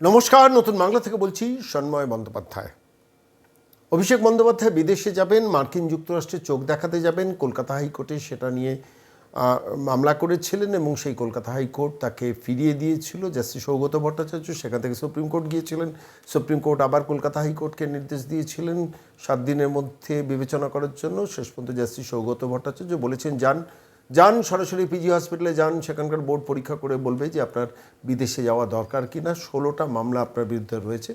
নমস্কার, নতুন বাংলা থেকে বলছি সন্ময় বন্দ্যোপাধ্যায়। অভিষেক বন্দ্যোপাধ্যায় বিদেশে যাবেন, মার্কিন যুক্তরাষ্ট্রে চোখ দেখাতে যাবেন। কলকাতা হাইকোর্টে সেটা নিয়ে মামলা করেছিলেন এবং সেই কলকাতা হাইকোর্ট তাকে ফিরিয়ে দিয়েছিল জাস্টিস সৌগত ভট্টাচার্য। সেখান থেকে সুপ্রিম কোর্ট গিয়েছিলেন। সুপ্রিম কোর্ট আবার কলকাতা হাইকোর্টকে নির্দেশ দিয়েছিলেন 7 দিনের মধ্যে বিবেচনা করার জন্য। শেষ পর্যন্ত জাস্টিস সৌগত ভট্টাচার্য বলেছেন যান সরাসরি পিজি হসপিটালে যান, সেখানকার বোর্ড পরীক্ষা করে বলবে যে আপনার বিদেশে যাওয়া দরকার কি না। 16টা মামলা আপনার বিরুদ্ধে রয়েছে,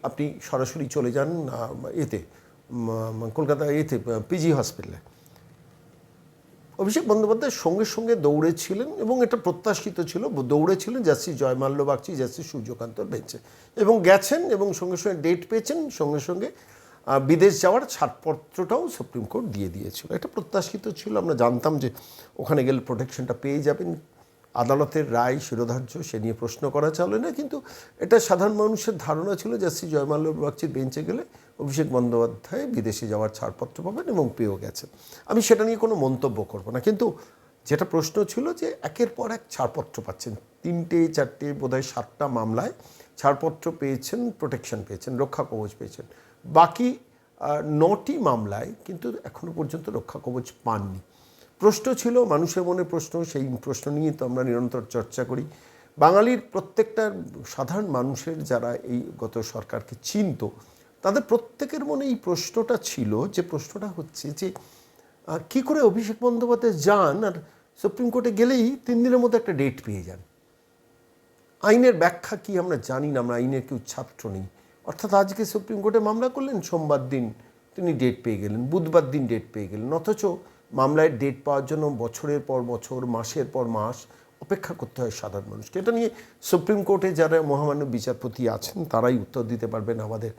আপনি সরাসরি চলে যান কলকাতা পিজি হসপিটালে। অভিষেক বন্দ্যোপাধ্যায় সঙ্গে সঙ্গে দৌড়েছিলেন এবং এটা প্রত্যাশিত ছিল, দৌড়েছিলেন জাস্টিস জয়মাল্য বাগচি, জাস্টিস সূর্যকান্তর বেঞ্চে এবং গেছেন এবং সঙ্গে সঙ্গে ডেট পেয়েছেন। সঙ্গে সঙ্গে বিদেশ যাওয়ার ছাড়পত্রটাও সুপ্রিম কোর্ট দিয়ে দিয়েছিল। এটা প্রত্যাশিত ছিল, আমরা জানতাম যে ওখানে গেলে প্রোটেকশনটা পেয়ে যাবেন। আদালতের রায় শিরোধার্য, সে নিয়ে প্রশ্ন করা চলে না, কিন্তু এটা সাধারণ মানুষের ধারণা ছিল জাস্টিস জয়মাল্য বাগচির বেঞ্চে গেলে অভিষেক বন্দ্যোপাধ্যায় বিদেশে যাওয়ার ছাড়পত্র পাবেন এবং পেয়েও গেছেন। আমি সেটা নিয়ে কোনো মন্তব্য করব না, কিন্তু যেটা প্রশ্ন ছিল যে একের পর এক ছাড়পত্র পাচ্ছেন, 3টে 4টে বোধহয় 7টা মামলায় ছাড়পত্র পেয়েছেন, প্রোটেকশন পেয়েছেন, রক্ষা কবচ পেয়েছেন। বাকি 9টি মামলায় কিন্তু এখনও পর্যন্ত রক্ষা কবচ পাননি। প্রশ্ন ছিল মানুষের মনে প্রশ্ন, সেই প্রশ্ন নিয়ে তো আমরা নিরন্তর চর্চা করি। বাঙালির প্রত্যেকটা সাধারণ মানুষের যারা এই গত সরকারকে চিনত, তাদের প্রত্যেকের মনে এই প্রশ্নটা ছিল, যে প্রশ্নটা হচ্ছে যে কী করে অভিষেক বন্দ্যোপাধ্যায় যান আর সুপ্রিম কোর্টে গেলেই 3 দিনের মধ্যে একটা ডেট পেয়ে যান। আইনের ব্যাখ্যা কি আমরা জানি না, আমরা আইনের কেউ ছাত্র নেই। অর্থাৎ আজকে সুপ্রিম কোর্টে মামলা করলেন, সোমবার দিন তিনি ডেট পেয়ে গেলেন, বুধবার দিন ডেট পেয়ে গেলেন, অথচ মামলায় ডেট পাওয়ার জন্য বছরের পর বছর, মাসের পর মাস অপেক্ষা করতে হয় সাধারণ মানুষকে। এটা নিয়ে সুপ্রিম কোর্টে যারা মহামান্য বিচারপতি আছেন তারাই উত্তর দিতে পারবেন। আমাদের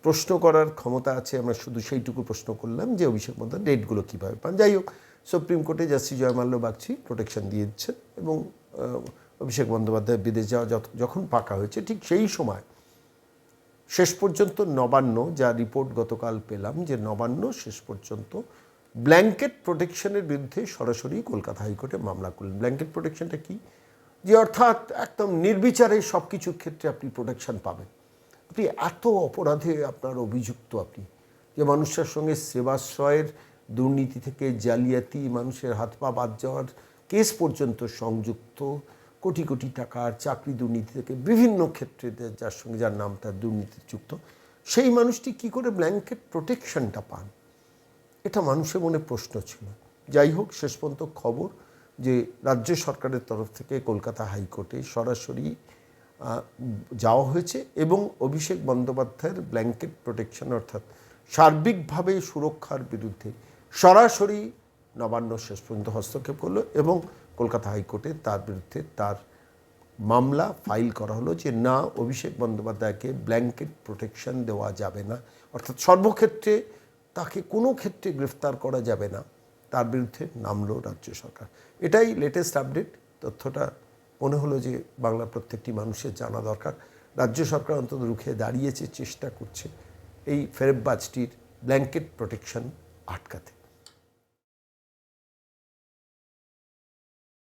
প্রশ্ন করার ক্ষমতা আছে, আমরা শুধু সেইটুকু প্রশ্ন করলাম যে অভিষেক বন্দ্যোপাধ্যায় ডেটগুলো কীভাবে পান। যাই হোক, সুপ্রিম কোর্টে জাস্টিস জয়মাল্য বাগচি প্রোটেকশন দিয়ে দিচ্ছেন এবং অভিষেক বন্দ্যোপাধ্যায় বিদেশ যাওয়া যখন পাকা হয়েছে, ঠিক সেই সময় শেষ পর্যন্ত নবান্ন, যা রিপোর্ট গতকাল পেলাম, যে নবান্ন শেষ পর্যন্ত ব্ল্যাঙ্কেট প্রোটেকশনের বিরুদ্ধে সরাসরি কলকাতা হাইকোর্টে মামলা করলেন। ব্ল্যাঙ্কেট প্রোটেকশনটা কি? যে অর্থাৎ একদম নির্বিচারে সব কিছুর ক্ষেত্রে আপনি প্রোটেকশন পাবেন। আপনি এত অপরাধে আপনার অভিযুক্ত, আপনি যে মানুষের সঙ্গে সেবাশ্রয়ের দুর্নীতি থেকে জালিয়াতি, মানুষের হাত পা বাদ যাওয়ার কেস পর্যন্ত সংযুক্ত, কোটি কোটি টাকার চাকরি দুর্নীতি থেকে বিভিন্ন ক্ষেত্রে যার সঙ্গে যার নাম তার দুর্নীতির যুক্ত, সেই মানুষটি কি করে ব্ল্যাঙ্কেট প্রোটেকশনটা পান, এটা মানুষের মনে প্রশ্ন ছিল। যাই হোক, শেষ পর্যন্ত খবর যে রাজ্য সরকারের তরফ থেকে কলকাতা হাইকোর্টে সরাসরি যাওয়া হয়েছে এবং অভিষেক বন্দ্যোপাধ্যায়ের ব্ল্যাঙ্কেট প্রোটেকশন অর্থাৎ সার্বিকভাবে সুরক্ষার বিরুদ্ধে সরাসরি নবান্ন শেষ পর্যন্ত হস্তক্ষেপ করলো এবং কলকাতা হাইকোর্টে তার বিরুদ্ধে তার মামলা ফাইল করা হলো যে না, অভিষেক বন্দ্যোপাধ্যায়কে ব্ল্যাঙ্কেট প্রোটেকশন দেওয়া যাবে না, অর্থাৎ সর্বক্ষেত্রে তাকে কোনো ক্ষেত্রে গ্রেফতার করা যাবে না, তার বিরুদ্ধে নামলো রাজ্য সরকার। এটাই লেটেস্ট আপডেট। তথ্যটা মনে হলো যে বাংলার প্রত্যেকটি মানুষের জানা দরকার। রাজ্য সরকার অন্তত রুখে দাঁড়িয়েছে, চেষ্টা করছে এই ফেরেববাজটির ব্ল্যাঙ্কেট প্রোটেকশন আটকাতে।